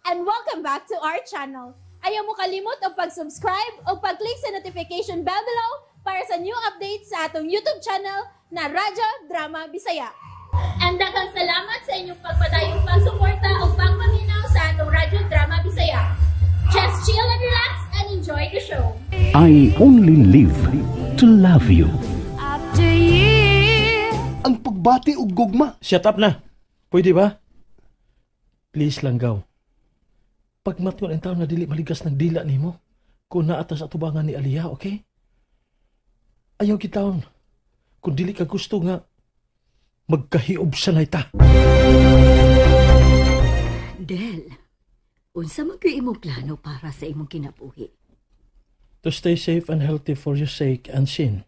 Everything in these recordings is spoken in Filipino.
and welcome back to our channel. Ayaw mo kalimot o pag-subscribe o pag-click sa notification bell below para sa new updates sa atong YouTube channel na Radyo Drama Bisaya. And daghang salamat sa inyong pagpadayong pagsuporta o pagpaminaw sa atong Radyo Drama Bisaya. Just chill and relax and enjoy the show. I only live to love you. After years. Ang pagbati og gugma. Shut up na. Pwede ba? Please lang gaw. Pag matyon ang taon na dili maligas ng dila nimo, kung naatas atubangan ni Aliyah, okay? Ayaw kitawon. Kung dili ka gusto nga, magkahiob sa naita. Del, unsa man gyud imong plano para sa imong kinabuhi? To stay safe and healthy for your sake and sin.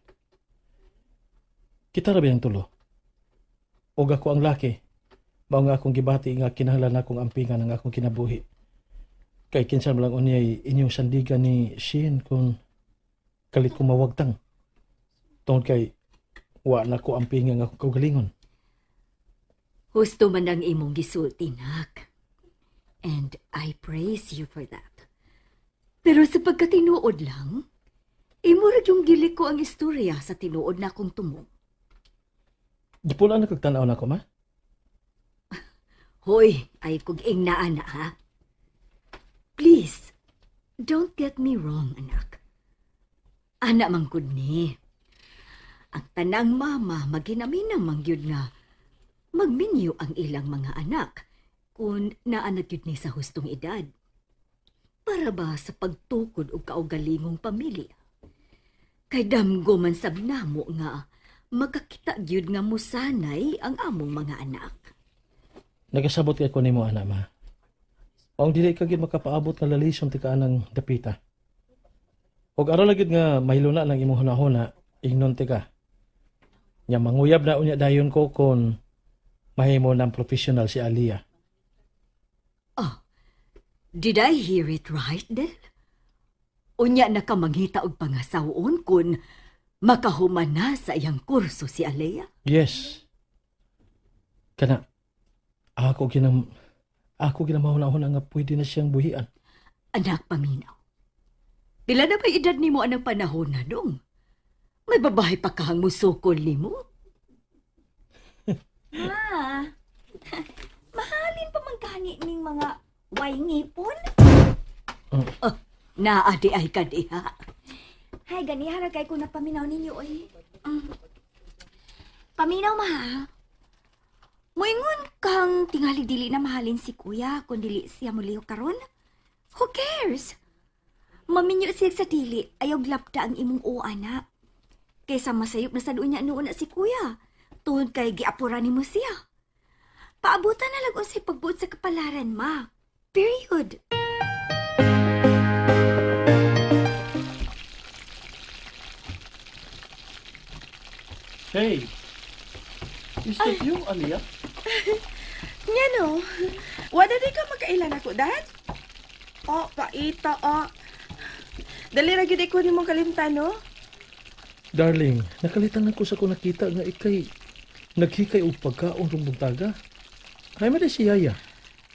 Kita ra ba ang tulo? O ako ang laki, mao nga akong gibati nga kinahanglan akong ampingan ang akong kinabuhi. Kay kinsa man lang unyay inyong sandigan ni Shin kung kalit ko mawagtang. Tungod kay wa na ko ampingan nga akong kaugalingon. Husto man ang imong gisulti, nak. And I praise you for that. Pero sa pagkatinuod lang, imurag yung gili ko ang istorya sa tinuod na akong tumong. Gipula na kagtanaw na ko, ma? Hoy, ay kog ingnaan na, ha? Please, don't get me wrong, anak. Anak mangkod ni. Ang tanang mama maginaminang mangyud nga magminyo ang ilang mga anak kung naanad yun ni sa hustong edad. Para ba sa pagtukod o kaugalingong pamilya? Kay damgo man sab namo nga makakita gyud nga musanay ang among mga anak. Nagasabot kay ko nimo, anak, ma. Ang dili ka gid makapaabot nga lalison ti kaanang dapita. Og aron lagid nga mahilo na ng imong hunahuna, ingnon ti ka. Nya manguyab na unya dayon ko kon mahimo ng professional si Aliyah. Oh, did I hear it right, Del? Unya na ka manghita og pangasawon kun makahuman na sa iyang kurso si Aliyah? Yes. Kana ako ginamahuna nga pwede na siyang buhian. Anak paminaw. Pila na ba edad nimo anang panahon na dong? May babae pa kahang musukol nimo? Ma, mahalin pa man gani ning mga waingipon? Naadi ay ka diha. Hay, gani harag kay ko na paminaw ninyo, oy. Paminaw, ma. Moingon kang tingali dili na mahalin si kuya kung dili siya muliho karon? Who cares? Maminyo siya sa dili, ayaw glapta ang imong uana. Kaysa masayop na sa doon niya noon na si kuya. Tuhod kay giapura ni mo siya. Paabutan na lang si pagbuot sa kapalaran, ma. Period. Hey! Is that you, Aliyah? Nga no, wala di ka magkailan ako, Dad? O, paita, o. Dali ra gyud ko nimong kalimtan, no? Darling, nakalitan ako sa ko nakita nga ikay naghikay og pagkaon rong buntaga. Hay man si Yaya.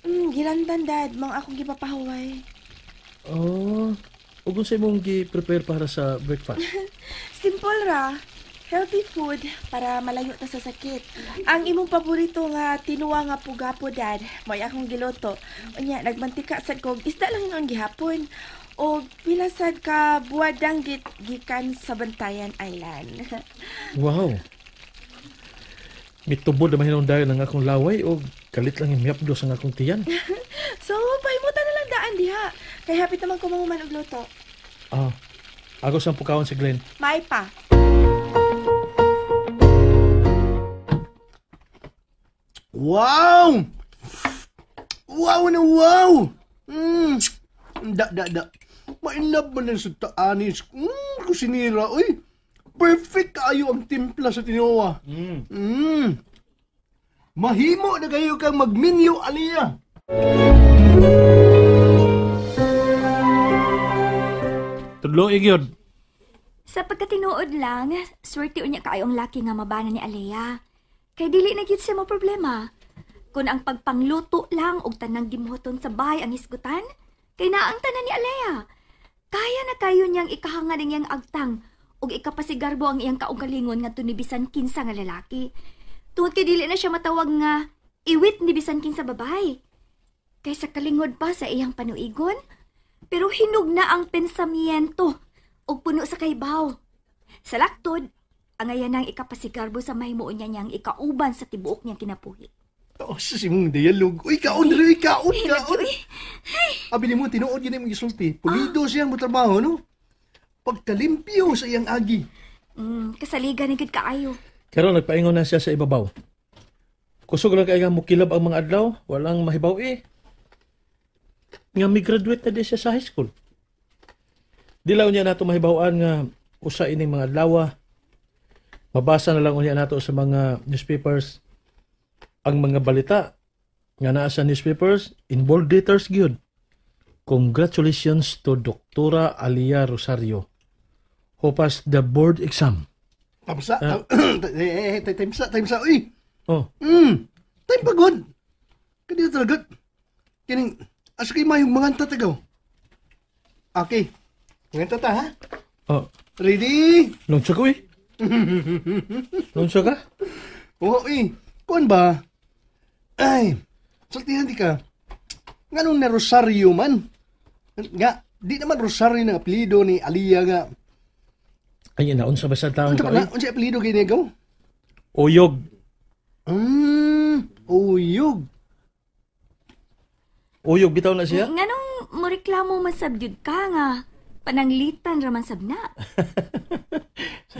Gilandan, Dad. Mang akong gipapahuway. Oh, ug unsay mong gi-prepare para sa breakfast? Simple ra. Healthy food para malayo ta sa sakit. Ang imong paborito nga tinuwa nga pugapo, Dad. May akong giloto. Unya, nagmantika sad kog isda lang ang gihapon. O pila sad ka buwadang gikan sa Bantayan Island. Wow. Mitubod na mahinong dayon ang akong laway o kalit lang yung miyapdos ang akong tiyan. So, paimutan na lang daan diha. Kay hapit naman ko mahuman og luto. Ah, ako sa pukawon si Glenn. May pa. Wow! Wow na wow! Da. Mainlove man lang sa taanis. Kusinira. Uy, perfect kayo ang timpla sa tinoa. Mahimo na kayo kang magminyo, Aliyah. Tudlo igyod. Sa pagkatinuod lang, swerte unya kaayo ang laki nga mabana ni Alea. Kay dili na gyud siya mo problema. Kung ang pagpangluto lang og tanang gimuton sa bahay ang hisgutan, kay naang tanan ni Alea. Kaya na kayo niyang ikahanga ng iyang agtang ug ikapasigarbo ang iyang kaugalingon ngadto ni bisan kinsa nga lalaki. Tungod kay dili na siya matawag nga iwit ni bisan kinsa babae. Kaysa kalingod pa sa iyang panuigon, pero hinog na ang pensamiento ug puno sa kaybaw. Sa laktod, ang ayanang ikapasigarbo sa mahimuon niya niyang ikauban sa tibuok niyang kinapuhi. Oh, sa simong dialog. Uy, kaon rin, kaon. Uy, Abi ni mo, tinuod yun yung gisulti. Pulido siyang motrabaho, no? Pagkalimpyo sa iyang agi. Kasaligan ni gid kaayo. Karon nagpaingon na siya sa ibabaw. Kusog lang kaya mukilab ang mga adlaw, walang mahibaw Nga mi-graduate na di siya sa high school. Dilaw niya nato mahibawaan nga usa ining mga adlaw. Mabasa na lang unya nato sa mga newspapers ang mga balita nga naa sa newspapers in bold letters gyud. Congratulations to Doktora Alia Rosario who passed the board exam. Tamsa, tamsa, uy. Oh, Time pagod. Kaya talaga. Kining, asa kayo mayong mga tatagaw. Okay. Mga tata, ha? oh, Ready? nunsa ko Nunsa ka? Oo, kuan ba? Ay, saltihan di ka. Nga nung na Rosario man. Nga, di naman Rosario na apelido ni Alia nga. Ay, naunsa ba sa taong Ano ka? pala? Ano siya apelido kayo negaw? Uyog. Uyog. Uyog bitaw na siya? Nganong mo reklamo man sabgyud ka nga pananglitan raman sabna.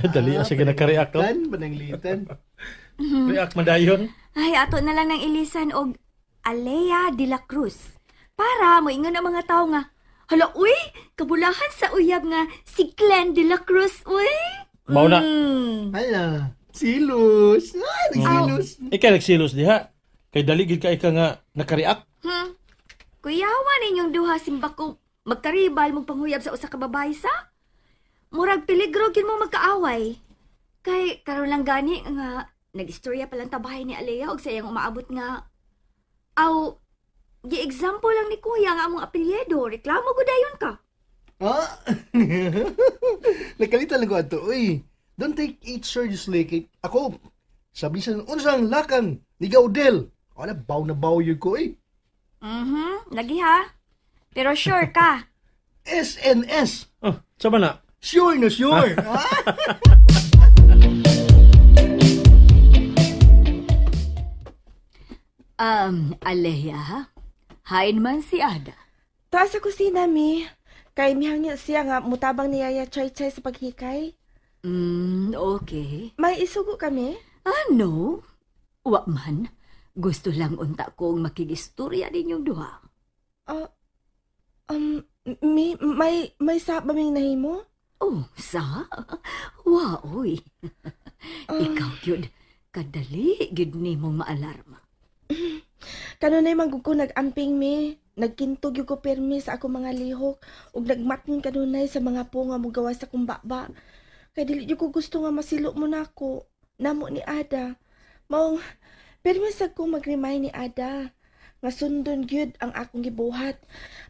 Dali, sige nagka-react. Pananglitan. React madayon. Ay, ato na lang ng ilisan og Alea de la Cruz. Para moingon ang mga tao nga, hala, uy, kabulahan sa uyab nga si Glenn de la Cruz, uy. Mauna. Hala, silos. Nagsilos. Ikaw nagsilos diha. Kay dali gid ka ika nga naka-react. Kuyawa ninyong duha simba ko magkaribal mong panghuyab sa usa ka babae sa? Murag peligro gid mo magkaaway. Kay karon lang gani nga nag-istorya pa lang tabahay ni Alea og sa iyang umaabot nga gi-example lang ni kuya nga among apelyido. Reklamo ko dayon ka. Nakalitan lang ko ato. Uy, don't take it seriously. Kay ako, sabi sa unsang lakang ni Gaudel. Wala, baw na baw yun ko Lagi ha. Pero sure ka. SNS. Oh, sama na. Sure na sure. Alea, hain man si Ada. Taas sa kusina, mi. Kay mihang niya siya nga mutabang ni Yaya Chay-Chay sa paghikay. Okay. May isugo kami? Ano? Wa man. Gusto lang unta kong makigistorya ninyong duha. May sabaming nahimo? Oh, sa? Waoy. Ikaw yun, kadali gid nimong maalarma. Kanunay manggug ko nag-amping mi. Nagkintog yung ko permi sa ako mga lihok. Ug nagmatng kanunay sa mga po nga mugawa sa kumbaba. Kay dili yung ko gusto nga masilo mo na ako. Namo ni Ada. Maong, permi sa ko mag-remind ni Ada. Nga sundon gyud ang akong gibuhat.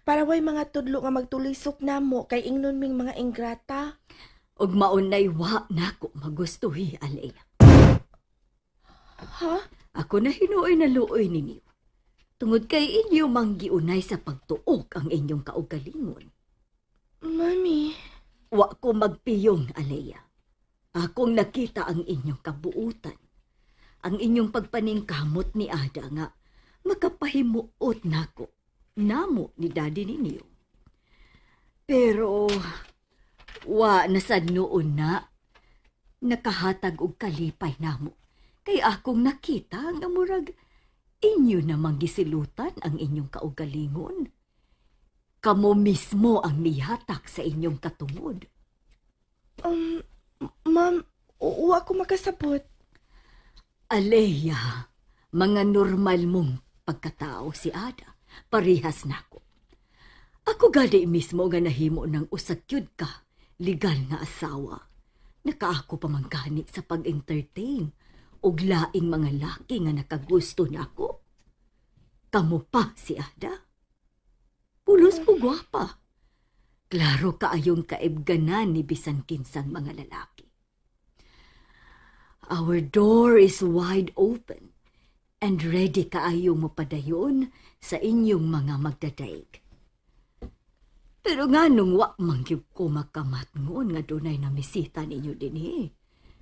Para way mga tudlo nga magtulisok namo kay ingnon ming mga ingrata. Og maunay wa nako magustuhi, Alea. Ha? Ako na hinuoy na luoy ninyo. Tungod kay inyo manggiunay sa pagtuok ang inyong kaugalingon. Mami. Wa ko magpiyong, Alea. Akong nakita ang inyong kabuutan. Ang inyong pagpaningkamot ni Ada nga makapahimuot nako. Namo ni daddy ninyo. Pero wa nasad noon na nakahatag og kalipay namo. Kay akong nakita nga murag inyo namang gisilutan ang inyong kaugalingon. Kamo mismo ang nihatak sa inyong katungod. Ma'am, wa ko makasabot. Alea, mga normal mong pagkatao si Ada. Parihas nako. Ako gadi mismo nga nahimo ng usakyud ka, legal nga asawa. Nakaako pa man gani sa pag-entertain og laing mga laki nga nakagusto nako. Kamo pa si Ada. Pulos po gwapa. Klaro kaayong kaibganan ni bisan kinsang mga lalaki. Our door is wide open and ready kaayong mapadayon sa inyong mga magdadaig. Pero nga nung wa mangyug ko makamatngon nga dunay na misita ninyo dinhi.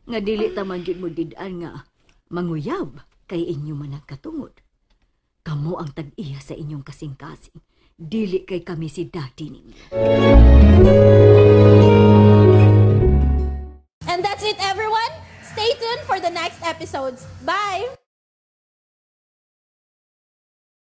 Nga dili ta man gyud mo didaan nga manguyab kay inyo man nagkatungod. Kamo ang tag-iya sa inyong kasing-kasing. Dili kay kami si dati ninyo. And that's it, everyone. Stay tuned for the next episodes. Bye!